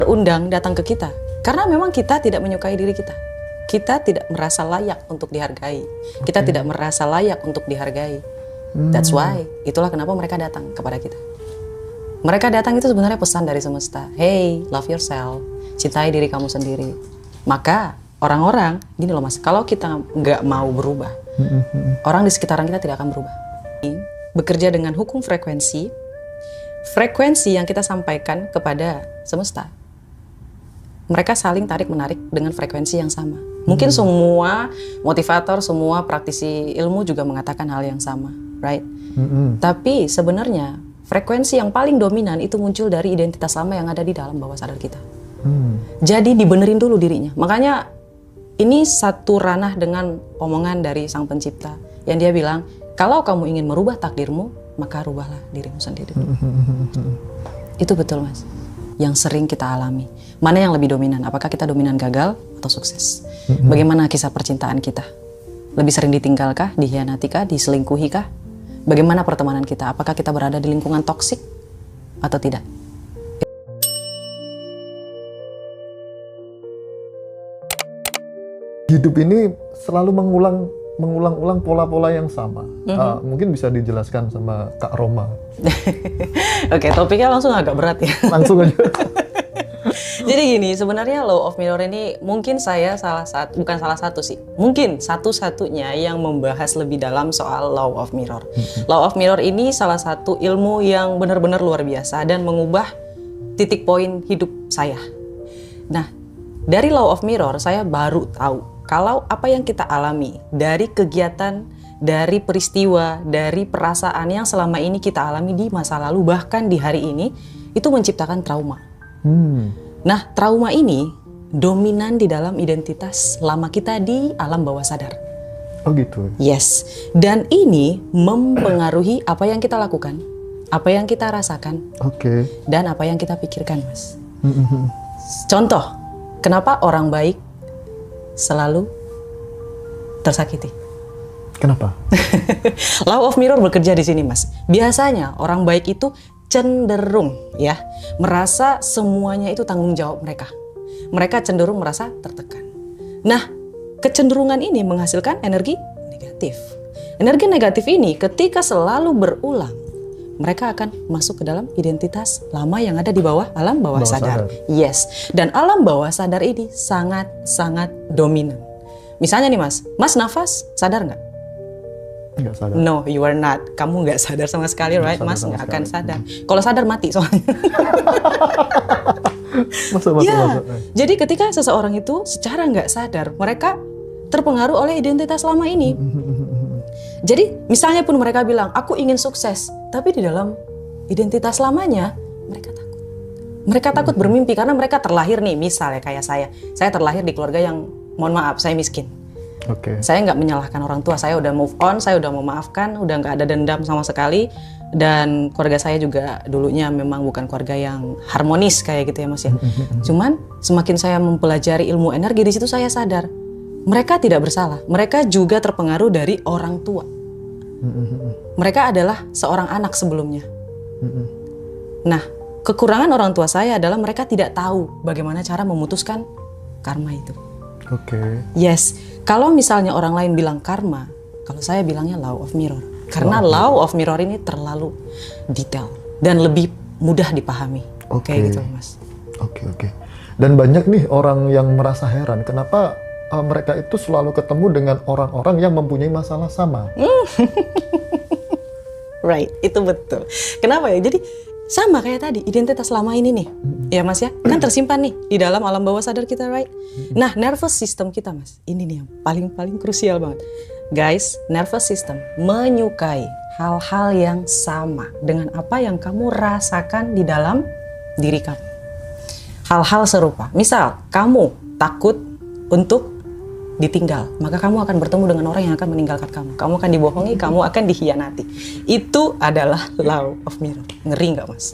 berundang datang ke kita. Karena memang kita tidak menyukai diri kita. Kita tidak merasa layak untuk dihargai. Kita tidak merasa layak untuk dihargai. That's why. Itulah kenapa mereka datang kepada kita. Mereka datang itu sebenarnya pesan dari semesta. Hey, love yourself. Cintai diri kamu sendiri. Maka orang-orang, gini loh mas, kalau kita nggak mau berubah, orang di sekitaran kita tidak akan berubah. Bekerja dengan hukum frekuensi yang kita sampaikan kepada semesta. Mereka saling tarik-menarik dengan frekuensi yang sama. Mungkin semua motivator, semua praktisi ilmu juga mengatakan hal yang sama, right? Tapi sebenarnya frekuensi yang paling dominan itu muncul dari identitas lama yang ada di dalam bawah sadar kita. Jadi dibenerin dulu dirinya. Makanya ini satu ranah dengan omongan dari Sang Pencipta yang dia bilang, kalau kamu ingin merubah takdirmu, maka rubahlah dirimu sendiri. Itu betul mas, yang sering kita alami. Mana yang lebih dominan? Apakah kita dominan gagal atau sukses? Bagaimana kisah percintaan kita? Lebih sering ditinggalkah, dikhianatikah, diselingkuhikah? Bagaimana pertemanan kita? Apakah kita berada di lingkungan toksik atau tidak? Hidup ini selalu mengulang-ulang pola-pola yang sama. Mungkin bisa dijelaskan sama Kak Roma. Oke, topiknya langsung agak berat ya. Langsung aja. Jadi gini, sebenarnya Law of Mirror ini mungkin saya bukan salah satu sih, mungkin satu-satunya yang membahas lebih dalam soal Law of Mirror. Law of Mirror ini salah satu ilmu yang benar-benar luar biasa dan mengubah titik poin hidup saya. Nah, dari Law of Mirror saya baru tahu kalau apa yang kita alami dari kegiatan, dari peristiwa, dari perasaan yang selama ini kita alami di masa lalu, bahkan di hari ini, itu menciptakan trauma. Nah, trauma ini dominan di dalam identitas lama kita di alam bawah sadar. Oh gitu? Yes. Dan ini mempengaruhi apa yang kita lakukan, apa yang kita rasakan, dan apa yang kita pikirkan, mas. Contoh, kenapa orang baik selalu tersakiti? Kenapa? Law of Mirror bekerja di sini, mas. Biasanya orang baik itu cenderung ya merasa semuanya itu tanggung jawab mereka. Mereka cenderung merasa tertekan. Nah, kecenderungan ini menghasilkan energi negatif. Energi negatif ini ketika selalu berulang, mereka akan masuk ke dalam identitas lama yang ada di bawah alam bawah sadar. Yes, dan alam bawah sadar ini sangat-sangat dominan. Misalnya nih mas nafas, sadar nggak? Nggak sadar. No, you are not. Kamu nggak sadar sama sekali, right? Mas nggak akan sadar. Kalau sadar mati soalnya. Masa. Jadi ketika seseorang itu secara nggak sadar, mereka terpengaruh oleh identitas lama ini. Jadi misalnya pun mereka bilang, aku ingin sukses. Tapi di dalam identitas lamanya, mereka takut. Mereka takut bermimpi karena mereka terlahir nih, misalnya kayak saya. Saya terlahir di keluarga yang, mohon maaf, saya miskin. Saya nggak menyalahkan orang tua, saya udah move on, saya udah memaafkan, udah nggak ada dendam sama sekali. Dan keluarga saya juga dulunya memang bukan keluarga yang harmonis kayak gitu ya mas ya. Cuman semakin saya mempelajari ilmu energi, di situ saya sadar mereka tidak bersalah. Mereka juga terpengaruh dari orang tua. Mereka adalah seorang anak sebelumnya. Nah, kekurangan orang tua saya adalah mereka tidak tahu bagaimana cara memutuskan karma itu. Yes, kalau misalnya orang lain bilang karma, kalau saya bilangnya Law of Mirror. Karena Law of Mirror ini terlalu detail dan lebih mudah dipahami. Kayak gitu mas. Dan banyak nih orang yang merasa heran, kenapa mereka itu selalu ketemu dengan orang-orang yang mempunyai masalah sama. Right, itu betul. Kenapa ya? Jadi sama kayak tadi, identitas lama ini nih, ya mas ya, kan tersimpan nih di dalam alam bawah sadar kita, right? Nah, nervous system kita mas, ini nih yang paling krusial banget. Guys, nervous system menyukai hal-hal yang sama dengan apa yang kamu rasakan di dalam diri kamu. Hal-hal serupa, misal kamu takut untuk ditinggal, maka kamu akan bertemu dengan orang yang akan meninggalkan kamu. Kamu akan dibohongi, kamu akan dikhianati. Itu adalah Law of Mirror. Ngeri nggak mas?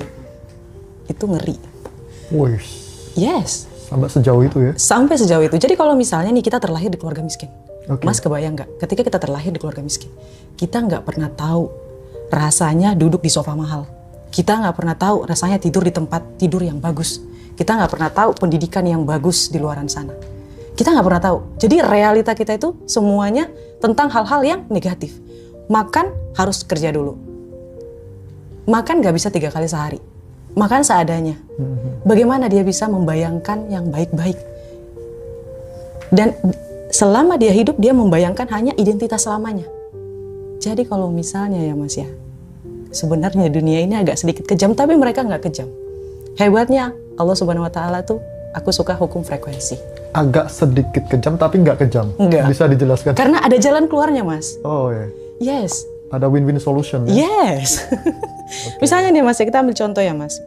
Itu ngeri. Yes. Sampai sejauh itu ya? Sampai sejauh itu. Jadi kalau misalnya nih kita terlahir di keluarga miskin, mas kebayang nggak? Ketika kita terlahir di keluarga miskin, kita nggak pernah tahu rasanya duduk di sofa mahal. Kita nggak pernah tahu rasanya tidur di tempat tidur yang bagus. Kita nggak pernah tahu pendidikan yang bagus di luaran sana. Kita nggak pernah tahu. Jadi realita kita itu semuanya tentang hal-hal yang negatif. Makan harus kerja dulu. Makan nggak bisa 3 kali sehari. Makan seadanya. Bagaimana dia bisa membayangkan yang baik-baik? Dan selama dia hidup, dia membayangkan hanya identitas selamanya. Jadi kalau misalnya ya Mas ya, sebenarnya dunia ini agak sedikit kejam, tapi mereka nggak kejam. Hebatnya Allah Subhanahu Wa Taala tuh, aku suka hukum frekuensi. Agak sedikit kejam tapi nggak kejam. Nggak. Bisa dijelaskan? Karena ada jalan keluarnya Mas. Oh ya. Yes. Ada win-win solution ya? Yes. Misalnya nih Mas, kita ambil contoh ya Mas.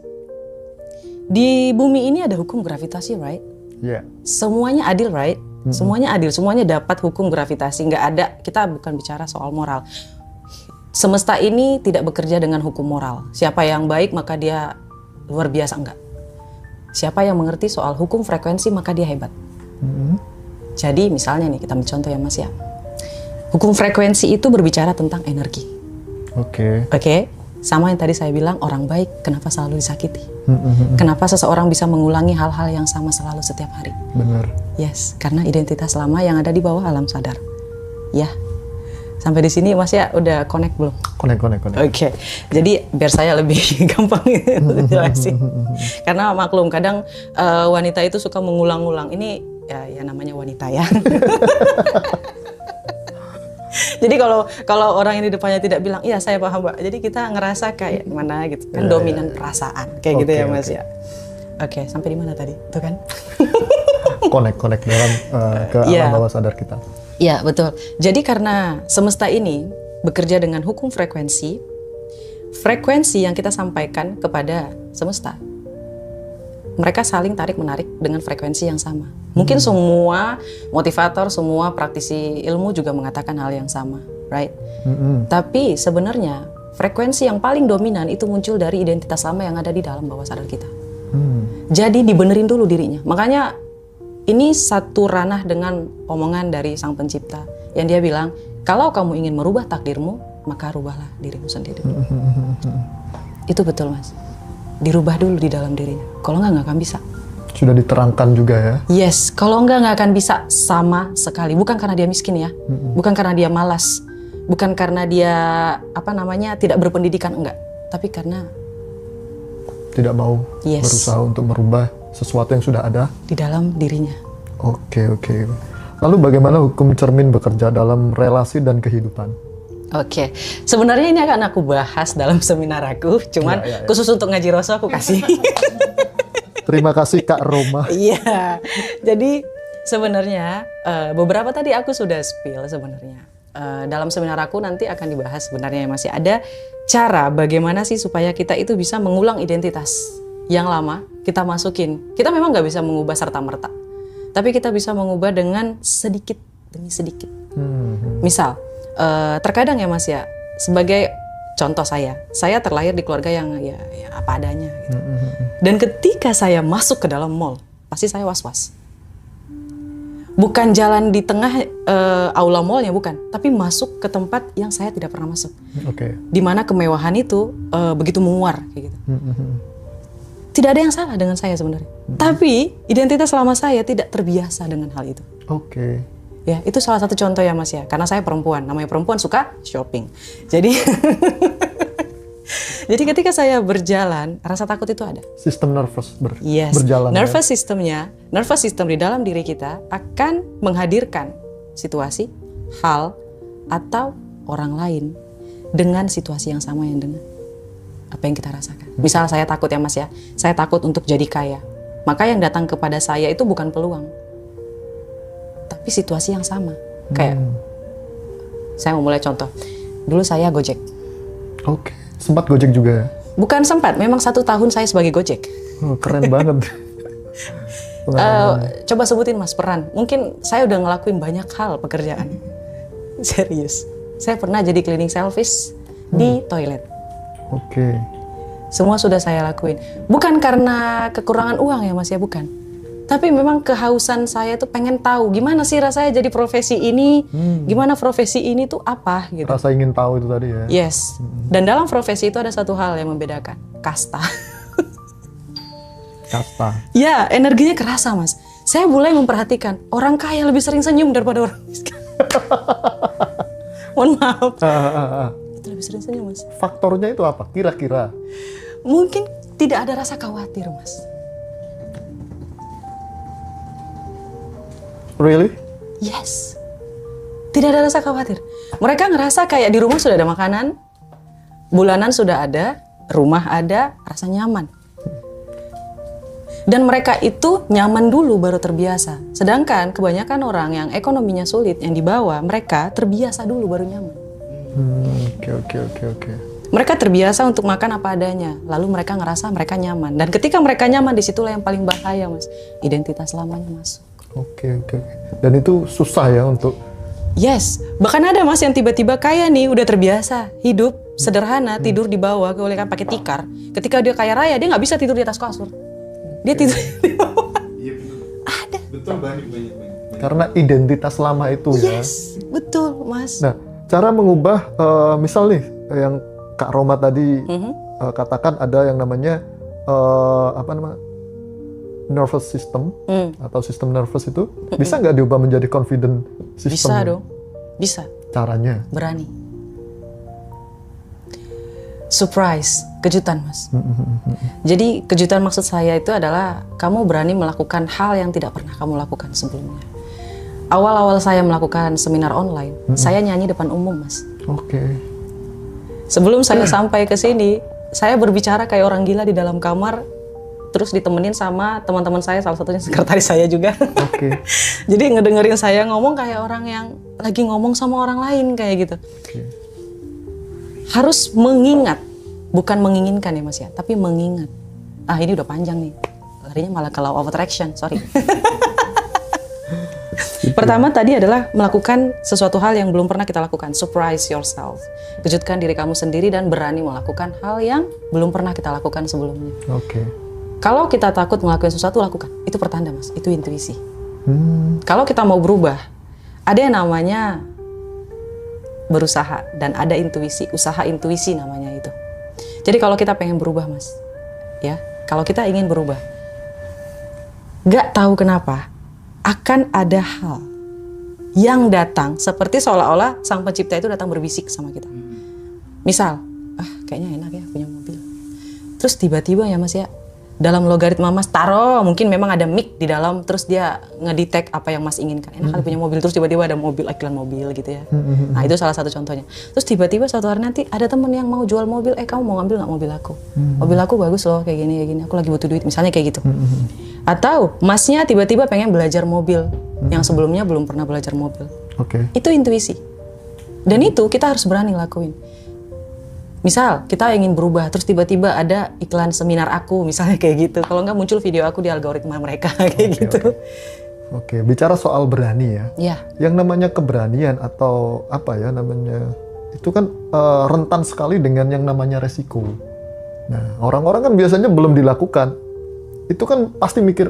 Di bumi ini ada hukum gravitasi, right? Iya. Semuanya adil, right? Semuanya adil, semuanya dapat hukum gravitasi. Nggak ada, kita bukan bicara soal moral. Semesta ini tidak bekerja dengan hukum moral. Siapa yang baik maka dia luar biasa, enggak. Siapa yang mengerti soal hukum frekuensi maka dia hebat. Jadi misalnya nih, kita ambil contoh ya Mas ya. Hukum frekuensi itu berbicara tentang energi. Oke. Sama yang tadi saya bilang, orang baik kenapa selalu disakiti? Kenapa seseorang bisa mengulangi hal-hal yang sama selalu setiap hari? Benar. Yes, karena identitas lama yang ada di bawah alam sadar. Ya, sampai di sini Mas ya udah connect belum? Connect. Oke. Jadi biar saya lebih gampang jelasin. Karena maklum kadang wanita itu suka mengulang-ulang. Ini ya namanya wanita ya. Jadi kalau orang ini depannya tidak bilang, iya saya paham Mbak. Jadi kita ngerasa kayak mana gitu kan, dominan perasaan kayak gitu ya Mas ya. Oke, sampai di mana tadi? Itu kan? Connect dalam ke alam bawah sadar kita. Iya betul. Jadi karena semesta ini bekerja dengan hukum frekuensi yang kita sampaikan kepada semesta, mereka saling tarik menarik dengan frekuensi yang sama. Mungkin semua motivator, semua praktisi ilmu juga mengatakan hal yang sama, right? Tapi sebenarnya frekuensi yang paling dominan itu muncul dari identitas lama yang ada di dalam bawah sadar kita. Jadi dibenerin dulu dirinya. Makanya ini satu ranah dengan omongan dari Sang Pencipta yang dia bilang, kalau kamu ingin merubah takdirmu, maka rubahlah dirimu sendiri. Itu betul Mas. Dirubah dulu di dalam dirinya. Kalau nggak akan bisa. Sudah diterangkan juga ya? Yes, kalau nggak akan bisa sama sekali. Bukan karena dia miskin ya, bukan karena dia malas, bukan karena dia tidak berpendidikan, enggak. Tapi karena tidak mau berusaha untuk merubah sesuatu yang sudah ada di dalam dirinya. Oke. Lalu bagaimana hukum cermin bekerja dalam relasi dan kehidupan? Oke, sebenarnya ini akan aku bahas dalam seminar aku, cuman khusus untuk ngaji Roso aku kasih. Terima kasih Kak Roma. Iya, jadi sebenarnya beberapa tadi aku sudah spill sebenarnya. Dalam seminar aku nanti akan dibahas sebenarnya masih ada cara bagaimana sih supaya kita itu bisa mengulang identitas yang lama, kita masukin. Kita memang nggak bisa mengubah serta-merta, tapi kita bisa mengubah dengan sedikit demi sedikit. Misal, terkadang ya Mas ya, sebagai contoh saya terlahir di keluarga yang ya apa adanya gitu. Dan ketika saya masuk ke dalam mall, pasti saya was-was. Bukan jalan di tengah aula mallnya, bukan, tapi masuk ke tempat yang saya tidak pernah masuk. Di mana kemewahan itu begitu menguar kayak gitu. Tidak ada yang salah dengan saya sebenarnya. Tapi identitas lama saya tidak terbiasa dengan hal itu. Ya, itu salah satu contoh ya Mas ya. Karena saya perempuan, namanya perempuan suka shopping. Jadi jadi ketika saya berjalan, rasa takut itu ada. Sistem nervous berjalan. Nervous system di dalam diri kita akan menghadirkan situasi, hal, atau orang lain dengan situasi yang sama yang dengan apa yang kita rasakan. Misal saya takut ya Mas ya, saya takut untuk jadi kaya. Maka yang datang kepada saya itu bukan peluang, tapi situasi yang sama. Kayak saya mau mulai contoh. Dulu saya Gojek. Sempat Gojek juga ya? Bukan sempat, memang 1 tahun saya sebagai Gojek. Keren banget. Coba sebutin Mas peran. Mungkin saya udah ngelakuin banyak hal pekerjaan. Serius. Saya pernah jadi cleaning service di toilet. Semua sudah saya lakuin. Bukan karena kekurangan uang ya Mas ya, bukan. Tapi memang kehausan saya tuh pengen tahu gimana sih rasanya jadi profesi ini, gimana profesi ini tuh apa gitu. Rasa ingin tahu itu tadi ya. Yes. Dan dalam profesi itu ada satu hal yang membedakan, kasta. Kasta. Ya, energinya kerasa, Mas. Saya mulai memperhatikan orang kaya lebih sering senyum daripada orang miskin. Mohon maaf. Itu lebih sering senyum, Mas. Faktornya itu apa? Kira-kira? Mungkin tidak ada rasa khawatir, Mas. Really? Yes. Tidak ada rasa khawatir. Mereka ngerasa kayak di rumah sudah ada makanan, bulanan sudah ada, rumah ada, rasa nyaman. Dan mereka itu nyaman dulu baru terbiasa. Sedangkan kebanyakan orang yang ekonominya sulit, yang di bawah, mereka terbiasa dulu baru nyaman. Oke. Mereka terbiasa untuk makan apa adanya, lalu mereka ngerasa mereka nyaman. Dan ketika mereka nyaman, disitulah yang paling bahaya, Mas. Identitas lamanya masuk. Oke. Dan itu susah ya untuk... Yes, bahkan ada, Mas, yang tiba-tiba kaya nih, udah terbiasa hidup sederhana, tidur di bawah, kemudian pakai tikar. Ketika dia kaya raya, dia nggak bisa tidur di atas kasur. Dia tidur di bawah. Iya betul. Ada. Betul, banyak. Karena identitas lama itu ya. Yes, betul, Mas. Nah, cara mengubah, misal nih, yang Kak Roma tadi katakan ada yang namanya, nervous system, atau sistem nervous itu, bisa nggak diubah menjadi confident system? Bisa dong, bisa. Caranya? Berani. Surprise, kejutan, Mas. Jadi kejutan maksud saya itu adalah kamu berani melakukan hal yang tidak pernah kamu lakukan sebelumnya. Awal-awal saya melakukan seminar online, saya nyanyi depan umum, Mas. Oke. Sebelum saya sampai ke sini, saya berbicara kayak orang gila di dalam kamar, terus ditemenin sama teman-teman saya, salah satunya sekretaris saya juga. Oke. Jadi ngedengerin saya ngomong kayak orang yang lagi ngomong sama orang lain kayak gitu. Oke. Harus mengingat, bukan menginginkan ya, Mas ya, tapi mengingat. Ah, ini udah panjang nih. Larinya malah ke law of attraction, sorry. Pertama tadi adalah melakukan sesuatu hal yang belum pernah kita lakukan. Surprise yourself. Kejutkan diri kamu sendiri dan berani melakukan hal yang belum pernah kita lakukan sebelumnya. Oke. Kalau kita takut melakukan sesuatu, lakukan. Itu pertanda, Mas. Itu intuisi. Kalau kita mau berubah, ada yang namanya berusaha dan ada intuisi. Usaha intuisi namanya itu. Jadi kalau kita pengen berubah, Mas, ya, kalau kita ingin berubah, gak tahu kenapa, akan ada hal yang datang seperti seolah-olah sang pencipta itu datang berbisik sama kita. Misal, kayaknya enak ya punya mobil. Terus tiba-tiba ya, Mas ya, dalam logaritma Mas taruh mungkin memang ada mic di dalam, terus dia ngedetect apa yang Mas inginkan. Enak kali punya mobil, terus tiba-tiba ada mobil, iklan mobil gitu ya. Nah itu salah satu contohnya. Terus tiba-tiba suatu hari nanti ada temen yang mau jual mobil, kamu mau ngambil nggak mobil aku? Mobil aku bagus loh kayak gini, aku lagi butuh duit, misalnya kayak gitu. Atau Masnya tiba-tiba pengen belajar mobil, yang sebelumnya belum pernah belajar mobil. Oke. Itu intuisi. Dan itu kita harus berani lakuin. Misal kita ingin berubah, terus tiba-tiba ada iklan seminar aku, misalnya kayak gitu. Kalau nggak muncul video aku di algoritma mereka kayak gitu. Oke, bicara soal berani ya. Iya. Yang namanya keberanian atau apa ya namanya, itu kan rentan sekali dengan yang namanya resiko. Nah, orang-orang kan biasanya belum dilakukan. Itu kan pasti mikir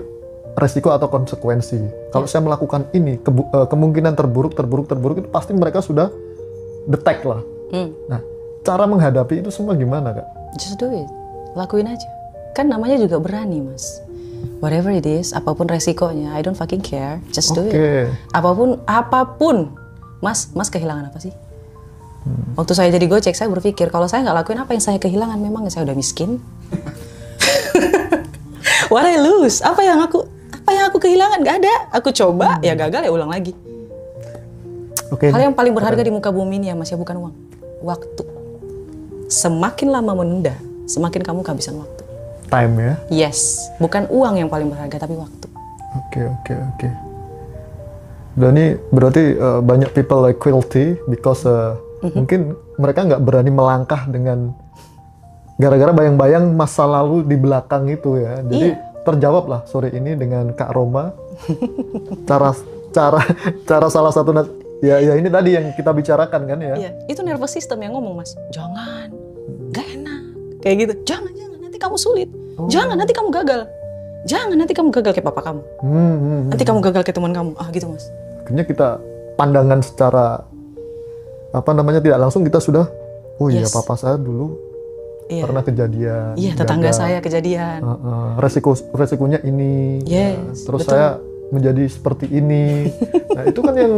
resiko atau konsekuensi. Kalau saya melakukan ini, kemungkinan terburuk itu pasti mereka sudah detect lah. Nah, cara menghadapi itu semua gimana, Kak? Just do it. Lakuin aja. Kan namanya juga berani, Mas. Whatever it is, apapun resikonya, I don't fucking care. Just do it. Apapun. Mas kehilangan apa sih? Waktu saya jadi Gojek, saya berpikir kalau saya nggak lakuin apa yang saya kehilangan, memang saya udah miskin. What I lose? Apa yang aku kehilangan? Gak ada. Aku coba, ya gagal, ya ulang lagi. Oke. Hal yang paling berharga di muka bumi ini ya, Mas, ya bukan uang. Waktu. Semakin lama menunda, semakin kamu kehabisan waktu. Time ya? Yes, bukan uang yang paling berharga, tapi waktu. Oke. Dan ini berarti banyak people like guilty because mungkin mereka nggak berani melangkah dengan gara-gara bayang-bayang masa lalu di belakang itu ya. Jadi terjawab lah sore ini dengan Kak Roma. cara salah satu ya ini tadi yang kita bicarakan kan ya. Iya, itu nervous system yang ngomong, Mas. Jangan, gak enak. Kayak gitu. Jangan, nanti kamu sulit. Jangan, nanti kamu gagal. Jangan, nanti kamu gagal kayak papa kamu. Nanti kamu gagal kayak teman kamu. Gitu, Mas. Akhirnya kita pandangan secara tidak langsung kita sudah, iya papa saya dulu Iya. pernah kejadian. Iya, tetangga saya kejadian. Resikonya ini. Yes, terus betul. saya menjadi seperti ini. Nah, itu kan yang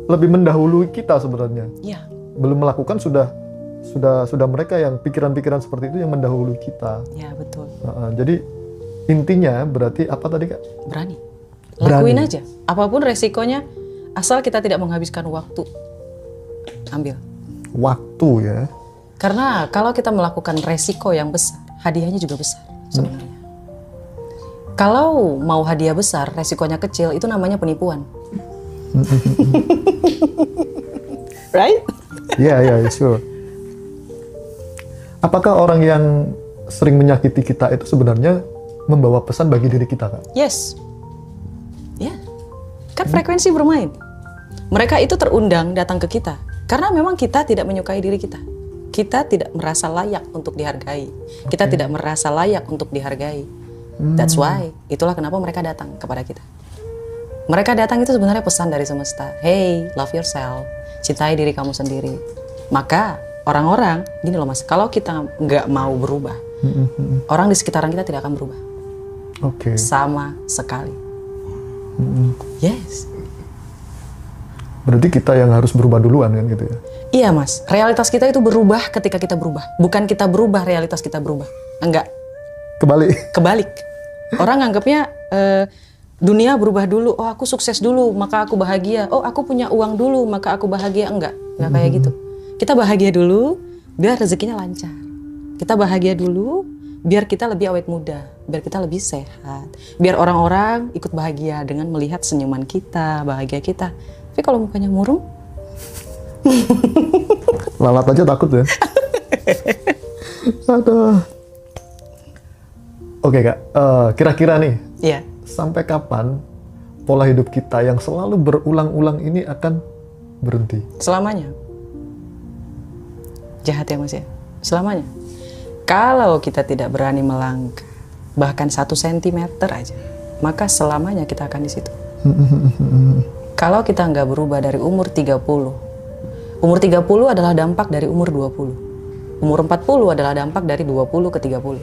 lebih mendahului kita sebenarnya. Iya. Belum melakukan sudah mereka yang pikiran-pikiran seperti itu yang mendahului kita. Ya, betul. Jadi intinya berarti apa tadi, Kak? Berani. Berani. Lakuin aja. Apapun resikonya, asal kita tidak menghabiskan waktu. Ambil. Waktu ya. Karena kalau kita melakukan resiko yang besar, hadiahnya juga besar sebenarnya. Kalau mau hadiah besar, resikonya kecil, itu namanya penipuan. Right? Iya, sure. Apakah orang yang sering menyakiti kita itu sebenarnya membawa pesan bagi diri kita, Kak? Yes. Ya. Kan frekuensi bermain. Mereka itu terundang datang ke kita. Karena memang kita tidak menyukai diri kita. Kita tidak merasa layak untuk dihargai. Kita tidak merasa layak untuk dihargai. That's why. Itulah kenapa mereka datang kepada kita. Mereka datang itu sebenarnya pesan dari semesta. Hey, love yourself. Cintai diri kamu sendiri. Maka orang-orang, gini loh Mas, kalau kita nggak mau berubah, orang di sekitaran kita tidak akan berubah. Oke. Sama sekali. Yes. Berarti kita yang harus berubah duluan kan gitu ya? Iya Mas, realitas kita itu berubah ketika kita berubah. Bukan kita berubah, realitas kita berubah. Enggak, kebalik. Orang anggapnya dunia berubah dulu. Oh, aku sukses dulu, maka aku bahagia. Oh, aku punya uang dulu, maka aku bahagia. Enggak kayak gitu. Kita bahagia dulu, biar rezekinya lancar. Kita bahagia dulu, biar kita lebih awet muda, biar kita lebih sehat. Biar orang-orang ikut bahagia dengan melihat senyuman kita, bahagia kita. Tapi kalau mukanya murung, lalat aja takut ya. Aduh. Oke, Kak, kira-kira nih, iya. sampai kapan pola hidup kita yang selalu berulang-ulang ini akan berhenti? Selamanya. Jahat ya Mas ya? Selamanya. Kalau kita tidak berani melangkah, bahkan 1 sentimeter aja, maka selamanya kita akan di situ. Kalau kita nggak berubah dari umur 30, umur 30 adalah dampak dari umur 20. Umur 40 adalah dampak dari 20 ke 30.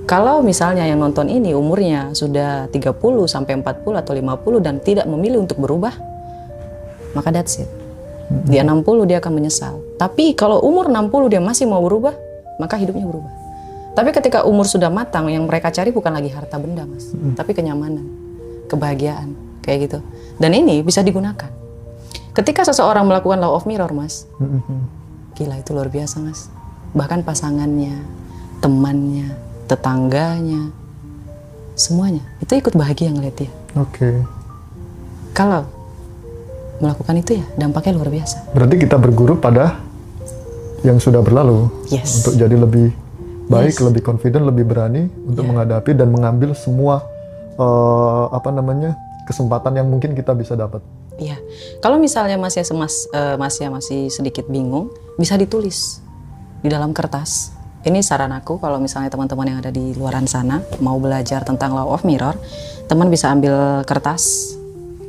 Kalau misalnya yang nonton ini umurnya sudah 30 sampai 40 atau 50 dan tidak memilih untuk berubah, maka that's it. Dia 60 dia akan menyesal. Tapi kalau umur 60 dia masih mau berubah, maka hidupnya berubah. Tapi ketika umur sudah matang, yang mereka cari bukan lagi harta benda Mas, tapi kenyamanan, kebahagiaan, kayak gitu. Dan ini bisa digunakan. Ketika seseorang melakukan law of mirror Mas, gila itu luar biasa Mas. Bahkan pasangannya, temannya, tetangganya, semuanya itu ikut bahagia ngeliat dia. Oke. Kalau melakukan itu ya dampaknya luar biasa. Berarti kita berguru pada yang sudah berlalu. Yes. Untuk jadi lebih baik, lebih confident, lebih berani untuk menghadapi dan mengambil semua kesempatan yang mungkin kita bisa dapat. Iya. Kalau misalnya Mas ya masih sedikit bingung, bisa ditulis di dalam kertas. Ini saran aku kalau misalnya teman-teman yang ada di luaran sana mau belajar tentang law of mirror, teman bisa ambil kertas.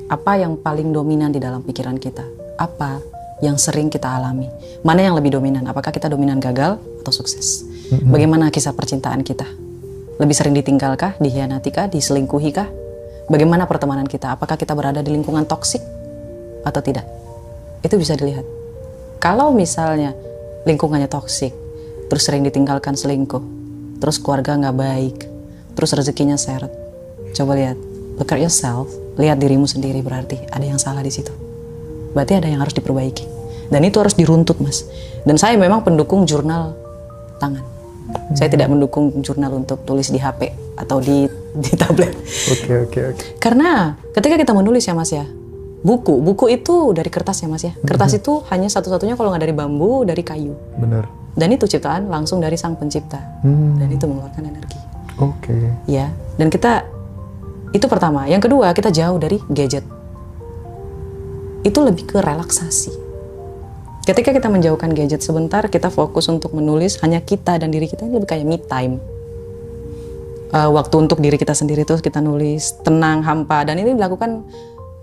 Apa yang paling dominan di dalam pikiran kita? Apa yang sering kita alami? Mana yang lebih dominan? Apakah kita dominan gagal atau sukses? Bagaimana kisah percintaan kita? Lebih sering ditinggalkah, dikhianatikah, diselingkuhikah? Bagaimana pertemanan kita? Apakah kita berada di lingkungan toksik atau tidak? Itu bisa dilihat. Kalau misalnya lingkungannya toksik, terus sering ditinggalkan selingkuh, terus keluarga nggak baik, terus rezekinya seret, coba lihat, look at yourself, lihat dirimu sendiri, berarti ada yang salah di situ. Berarti ada yang harus diperbaiki. Dan itu harus diruntut Mas. Dan saya memang pendukung jurnal tangan. Saya tidak mendukung jurnal untuk tulis di HP atau di tablet. Oke. Karena ketika kita menulis ya Mas ya, buku itu dari kertas ya Mas ya. Kertas itu hanya satu-satunya kalau nggak dari bambu, dari kayu. Benar. Dan itu ciptaan langsung dari sang pencipta. Dan itu mengeluarkan energi. Oke. Ya, dan kita itu pertama. Yang kedua, kita jauh dari gadget. Itu lebih ke relaksasi. Ketika kita menjauhkan gadget sebentar, kita fokus untuk menulis hanya kita dan diri kita, ini lebih kayak me time. Waktu untuk diri kita sendiri tuh kita nulis, tenang, hampa, dan ini dilakukan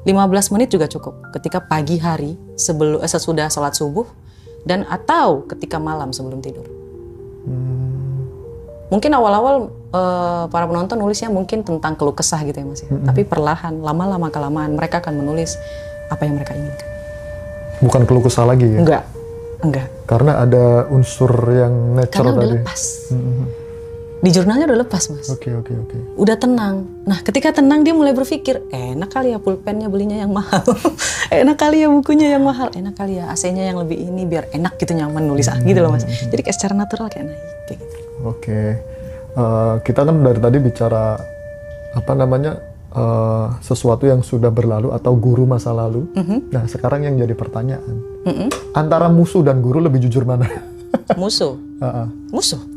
15 menit juga cukup. Ketika pagi hari sesudah sholat subuh dan atau ketika malam sebelum tidur. Mungkin awal-awal para penonton nulisnya mungkin tentang keluh kesah gitu ya Mas ya. Tapi perlahan, lama-lama kelamaan mereka akan menulis apa yang mereka inginkan. Bukan keluh kesah lagi ya? Enggak. Karena ada unsur yang natural tadi. Karena udah lepas. Di jurnalnya udah lepas Mas. Oke. Udah tenang. Nah ketika tenang dia mulai berpikir, enak kali ya pulpennya belinya yang mahal. Enak kali ya bukunya yang mahal. Enak kali ya AC-nya yang lebih ini biar enak gitu, nyaman nulis gitu loh Mas. Jadi kayak secara natural kayak naik kayak gitu. Oke. Kita kan dari tadi bicara apa namanya sesuatu yang sudah berlalu atau guru masa lalu. Nah sekarang yang jadi pertanyaan, antara musuh dan guru lebih jujur mana? Musuh.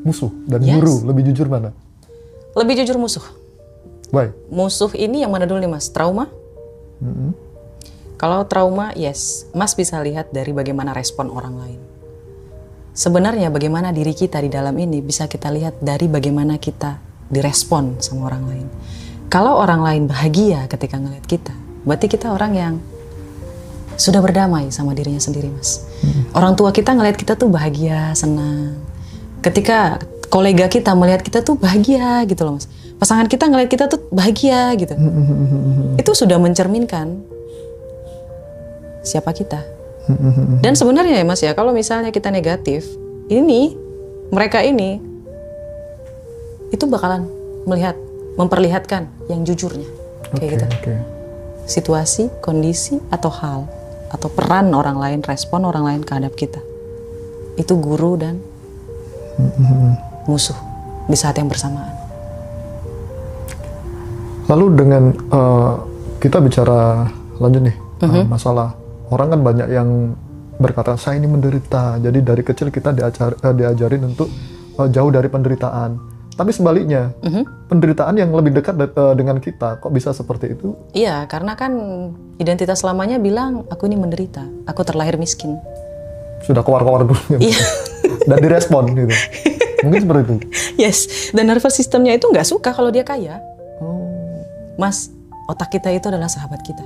Musuh dan guru lebih jujur mana? Lebih jujur musuh. Why? Musuh ini yang mana dulu nih Mas? Trauma? Kalau trauma, yes, Mas bisa lihat dari bagaimana respon orang lain. Sebenarnya bagaimana diri kita di dalam ini bisa kita lihat dari bagaimana kita direspon sama orang lain. Kalau orang lain bahagia ketika ngeliat kita, berarti kita orang yang sudah berdamai sama dirinya sendiri Mas. Orang tua kita ngeliat kita tuh bahagia, senang. Ketika kolega kita melihat kita tuh bahagia gitu loh Mas. Pasangan kita ngeliat kita tuh bahagia gitu. Itu sudah mencerminkan siapa kita. Dan sebenarnya ya Mas ya, kalau misalnya kita negatif, mereka ini itu bakalan memperlihatkan yang jujurnya, kayak gitu. Situasi, kondisi, atau hal, atau peran orang lain, respon orang lain terhadap kita. Itu guru dan musuh di saat yang bersamaan. Lalu dengan kita bicara lanjut nih, masalah orang kan banyak yang berkata saya ini menderita, jadi dari kecil kita diajarin untuk jauh dari penderitaan. Tapi sebaliknya, penderitaan yang lebih dekat dengan kita, kok bisa seperti itu? Iya, karena kan identitas lamanya bilang aku ini menderita, aku terlahir miskin. Sudah kewar-kewar dulu. Iya. Dan direspon gitu. Mungkin seperti itu. Yes, dan nervous systemnya itu nggak suka kalau dia kaya. Mas, otak kita itu adalah sahabat kita.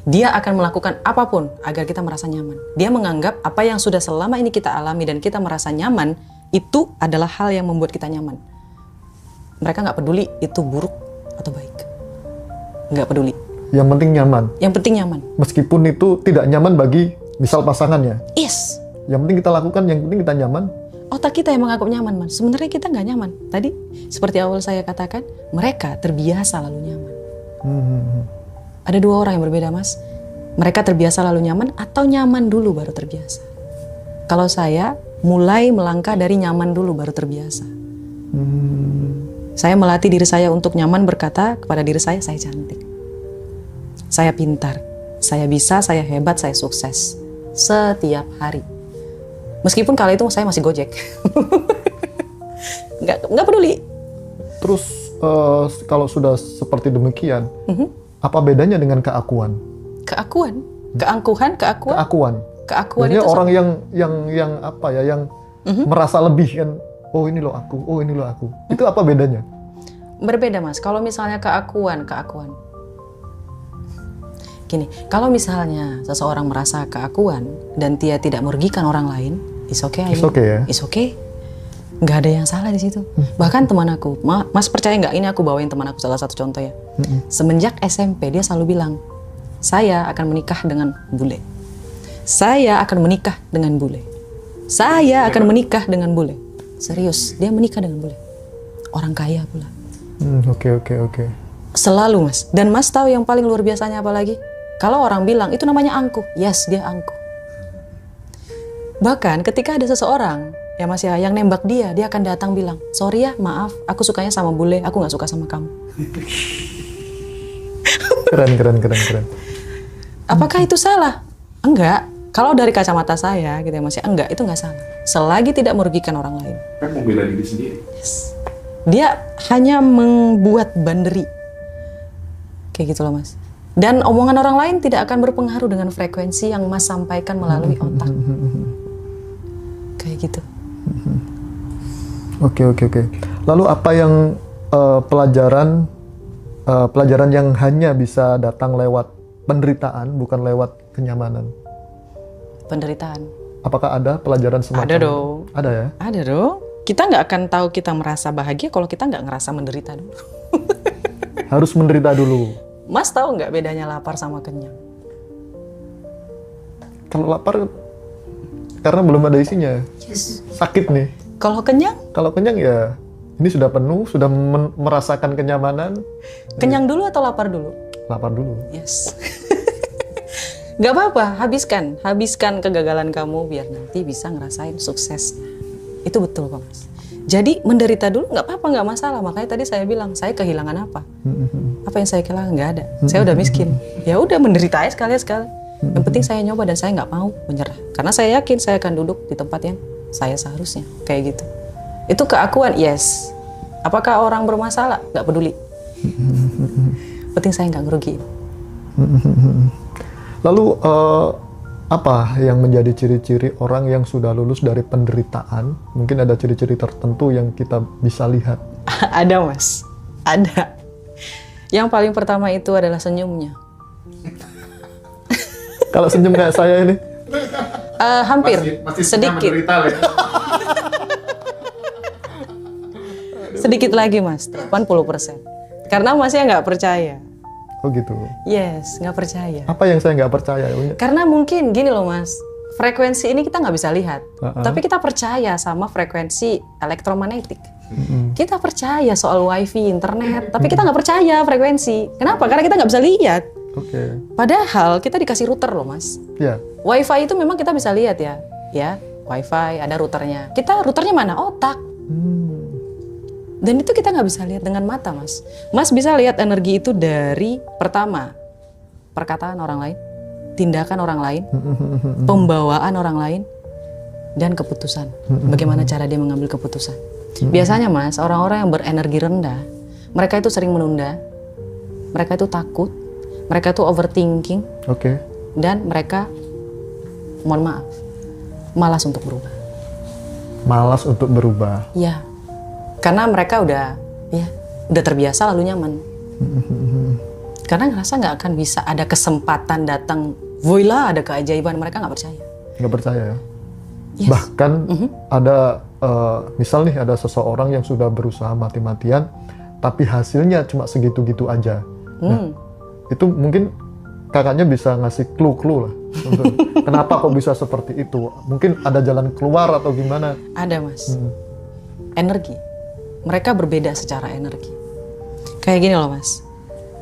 Dia akan melakukan apapun agar kita merasa nyaman. Dia menganggap apa yang sudah selama ini kita alami dan kita merasa nyaman, itu adalah hal yang membuat kita nyaman. Mereka nggak peduli itu buruk atau baik. Nggak peduli. Yang penting nyaman. Yang penting nyaman. Meskipun itu tidak nyaman bagi misal pasangannya. Yes. Yang penting kita lakukan, yang penting kita nyaman. Otak kita yang menganggap nyaman, Man. Sebenarnya kita nggak nyaman. Tadi, seperti awal saya katakan, mereka terbiasa lalu nyaman. Ada dua orang yang berbeda, Mas. Mereka terbiasa lalu nyaman atau nyaman dulu baru terbiasa. Kalau saya mulai melangkah dari nyaman dulu baru terbiasa. Saya melatih diri saya untuk nyaman berkata kepada diri saya cantik. Saya pintar. Saya bisa, saya hebat, saya sukses. Setiap hari. Meskipun kala itu saya masih Gojek. Nggak peduli. Terus kalau sudah seperti demikian, apa bedanya dengan keakuan? Keakuan? Keangkuhan? Keakuan? Keakuan itu orang yang apa ya, yang merasa lebih kan. Oh ini loh aku, oh ini loh aku. Itu apa bedanya? Berbeda, Mas. Kalau misalnya keakuan. Gini, kalau misalnya seseorang merasa keakuan dan dia tidak merugikan orang lain, it's okay. It's okay ya? It's okay. Nggak ada yang salah di situ. Bahkan teman aku, Mas percaya nggak? Ini aku bawain teman aku salah satu contoh ya. Semenjak SMP dia selalu bilang, saya akan menikah dengan bule. Saya akan menikah dengan bule. Saya akan menikah dengan bule. Serius, dia menikah dengan bule. Orang kaya pula. Oke. Selalu, Mas. Dan Mas tahu yang paling luar biasanya apa lagi? Kalau orang bilang, itu namanya angkuh. Yes, dia angkuh. Bahkan ketika ada seseorang, ya Mas ya, yang nembak dia akan datang bilang, sorry ya, maaf, aku sukanya sama bule, aku gak suka sama kamu. Keren. Apakah itu salah? Enggak. Kalau dari kacamata saya, gitu ya Mas ya, enggak, itu nggak salah. Selagi tidak merugikan orang lain. Kan membela diri sendiri. Yes. Dia hanya membuat banderi. Kayak gitu loh Mas. Dan omongan orang lain tidak akan berpengaruh dengan frekuensi yang Mas sampaikan melalui otak. Kayak gitu. Oke. Lalu apa yang pelajaran yang hanya bisa datang lewat penderitaan, bukan lewat kenyamanan? Penderitaan. Apakah ada pelajaran semacam Ada itu? dong. Ada ya? Ada dong. Kita nggak akan tahu kita merasa bahagia kalau kita nggak ngerasa menderita dulu. Harus menderita dulu. Mas tahu nggak bedanya lapar sama kenyang? Kalau lapar karena belum ada isinya. Yes. Sakit nih. Kalau kenyang? Kalau kenyang ya ini sudah penuh, sudah merasakan kenyamanan. Kenyang dulu atau lapar dulu? Lapar dulu. Yes. Gak apa-apa, habiskan kegagalan kamu biar nanti bisa ngerasain sukses. Itu betul kok Mas. Jadi menderita dulu nggak apa-apa, nggak masalah. Makanya tadi saya bilang, saya kehilangan apa? Apa yang saya kehilangan? Nggak ada. Saya udah miskin. Ya udah menderita aja sekali-sekali. Yang penting saya nyoba dan saya nggak mau menyerah. Karena saya yakin saya akan duduk di tempat yang saya seharusnya. Kayak gitu. Itu keakuan, yes. Apakah orang bermasalah? Nggak peduli. Penting saya nggak ngerugiin. Lalu apa yang menjadi ciri-ciri orang yang sudah lulus dari penderitaan? Mungkin ada ciri-ciri tertentu yang kita bisa lihat. Ada Mas, ada. Yang paling pertama itu adalah senyumnya. Kalau senyum kayak saya ini? Hampir, masih sedikit. menderita, ya? Sedikit lagi Mas, 80%. Karena Masnya nggak percaya. Oh gitu. Yes, nggak percaya. Apa yang saya nggak percaya? Karena mungkin gini loh Mas, frekuensi ini kita nggak bisa lihat. Tapi kita percaya sama frekuensi elektromagnetik. Kita percaya soal wifi, internet, tapi kita nggak percaya frekuensi. Kenapa? Karena kita nggak bisa lihat. Oke. Padahal kita dikasih router loh Mas. Ya. Wifi itu memang kita bisa lihat ya. Ya, wifi ada routernya. Kita routernya mana? Otak. Dan itu kita nggak bisa lihat dengan mata Mas. Mas bisa lihat energi itu dari pertama, perkataan orang lain, tindakan orang lain, pembawaan orang lain, dan keputusan. Bagaimana cara dia mengambil keputusan. Biasanya Mas, orang-orang yang berenergi rendah, mereka itu sering menunda, mereka itu takut, mereka itu overthinking, dan mereka, mohon maaf, malas untuk berubah. Malas untuk berubah. Ya. Karena mereka udah terbiasa lalu nyaman. Karena ngerasa nggak akan bisa ada kesempatan datang, voila ada keajaiban, mereka nggak percaya. Nggak percaya ya? Yes. Bahkan ada, misal nih ada seseorang yang sudah berusaha mati-matian, tapi hasilnya cuma segitu-gitu aja. Nah, itu mungkin kakaknya bisa ngasih clue-clue lah. Kenapa kok bisa seperti itu? Mungkin ada jalan keluar atau gimana? Ada Mas. Energi. Mereka berbeda secara energi. Kayak gini loh Mas.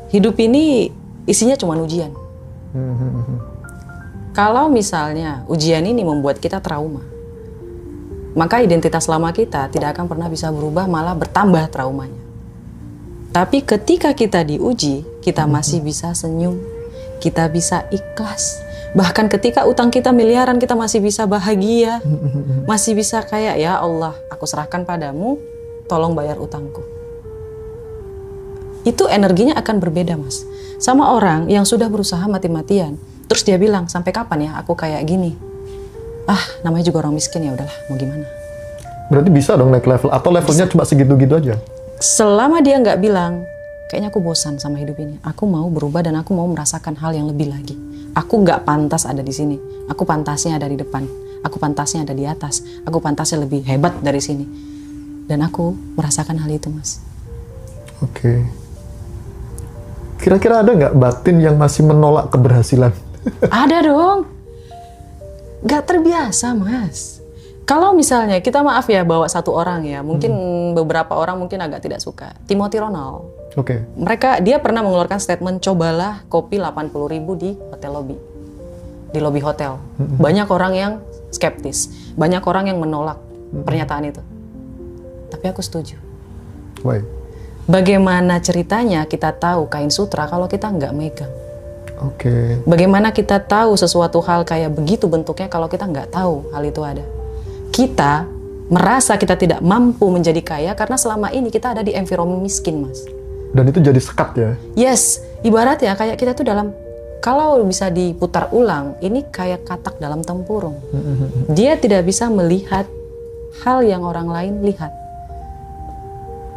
Hidup ini isinya cuma ujian. Kalau misalnya ujian ini membuat kita trauma, maka identitas lama kita tidak akan pernah bisa berubah, malah bertambah traumanya. Tapi ketika kita diuji, kita masih bisa senyum, kita bisa ikhlas. Bahkan ketika utang kita miliaran, kita masih bisa bahagia. Masih bisa kayak, ya Allah, aku serahkan padamu, tolong bayar utangku. Itu energinya akan berbeda Mas. Sama orang yang sudah berusaha mati-matian, terus dia bilang, sampai kapan ya aku kayak gini? Namanya juga orang miskin, ya udahlah, mau gimana? Berarti bisa dong naik level, atau levelnya cuma segitu-gitu aja? Selama dia nggak bilang, kayaknya aku bosan sama hidup ini, aku mau berubah dan aku mau merasakan hal yang lebih lagi. Aku nggak pantas ada di sini, aku pantasnya ada di depan, aku pantasnya ada di atas, aku pantasnya lebih hebat dari sini. Dan aku merasakan hal itu Mas. Oke. Kira-kira ada nggak batin yang masih menolak keberhasilan? Ada dong. Gak terbiasa Mas. Kalau misalnya kita maaf ya bawa satu orang ya, mungkin beberapa orang mungkin agak tidak suka. Timothy Ronald. Dia pernah mengeluarkan statement, cobalah kopi 80.000 di hotel lobby. Di lobby hotel. Banyak orang yang skeptis. Banyak orang yang menolak pernyataan itu. Tapi aku setuju. Why? Bagaimana ceritanya kita tahu kain sutra kalau kita nggak megang? Bagaimana kita tahu sesuatu hal kayak begitu bentuknya kalau kita nggak tahu hal itu ada? Kita merasa kita tidak mampu menjadi kaya karena selama ini kita ada di environment miskin Mas. Dan itu jadi sekat ya? Yes, ibarat ya kayak kita tuh dalam, kalau bisa diputar ulang, ini kayak katak dalam tempurung. Dia tidak bisa melihat hal yang orang lain lihat.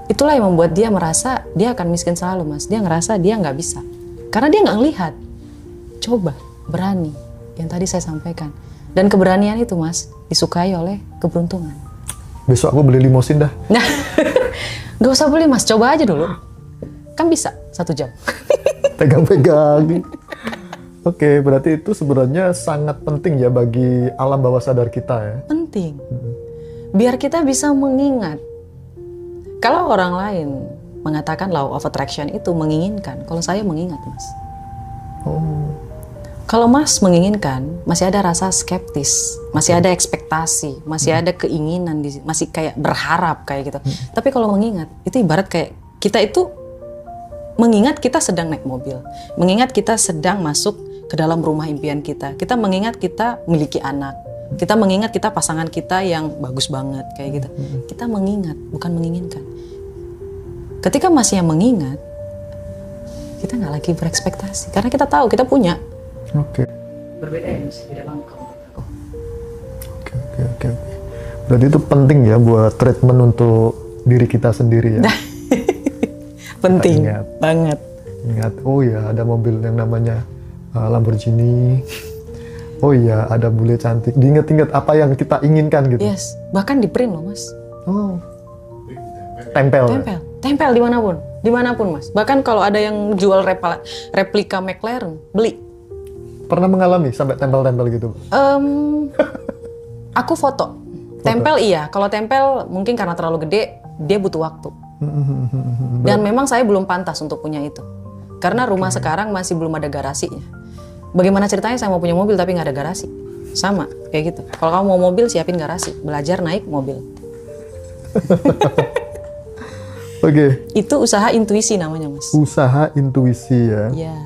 Itulah yang membuat dia merasa dia akan miskin selalu Mas. Dia ngerasa dia nggak bisa. Karena dia nggak ngelihat. Coba, berani. Yang tadi saya sampaikan. Dan keberanian itu Mas disukai oleh keberuntungan. Besok aku beli limosin dah. Nah, nggak usah beli Mas, coba aja dulu. Kan bisa 1 jam. Pegang-pegang. Oke, berarti itu sebenarnya sangat penting ya bagi alam bawah sadar kita ya. Penting. Biar kita bisa mengingat. Kalau orang lain mengatakan law of attraction itu menginginkan, kalau saya mengingat Mas. Oh. Kalau Mas menginginkan, masih ada rasa skeptis, masih ada ekspektasi, masih ada keinginan, masih kayak berharap kayak gitu. Tapi kalau mengingat, itu ibarat kayak kita itu mengingat kita sedang naik mobil, mengingat kita sedang masuk ke dalam rumah impian kita, kita mengingat kita memiliki anak, kita mengingat kita pasangan kita yang bagus banget kayak gitu. Kita mengingat, bukan menginginkan. Ketika masih yang mengingat, kita nggak lagi berekspektasi, karena kita tahu kita punya. Oke. Berbeda ya Mas, beda banget kalau menurut aku. Oke. Berarti itu penting ya buat treatment untuk diri kita sendiri ya. Penting Ingat. banget. Ingat, oh ya ada mobil yang namanya Lamborghini. Oh iya ada bule cantik. Diingat-ingat apa yang kita inginkan gitu. Yes, bahkan di print loh Mas. Oh. Tempel. Tempel dimanapun Mas. Bahkan kalau ada yang jual replika McLaren, beli. Pernah mengalami sampai tempel-tempel gitu? Aku foto. Tempel iya, kalau tempel mungkin karena terlalu gede, dia butuh waktu. Dan memang saya belum pantas untuk punya itu. Karena rumah sekarang masih belum ada garasinya. Bagaimana ceritanya saya mau punya mobil tapi nggak ada garasi? Sama, kayak gitu. Kalau kamu mau mobil, siapin garasi. Belajar naik mobil. Oke. Itu usaha intuisi namanya Mas. Usaha intuisi ya. Iya.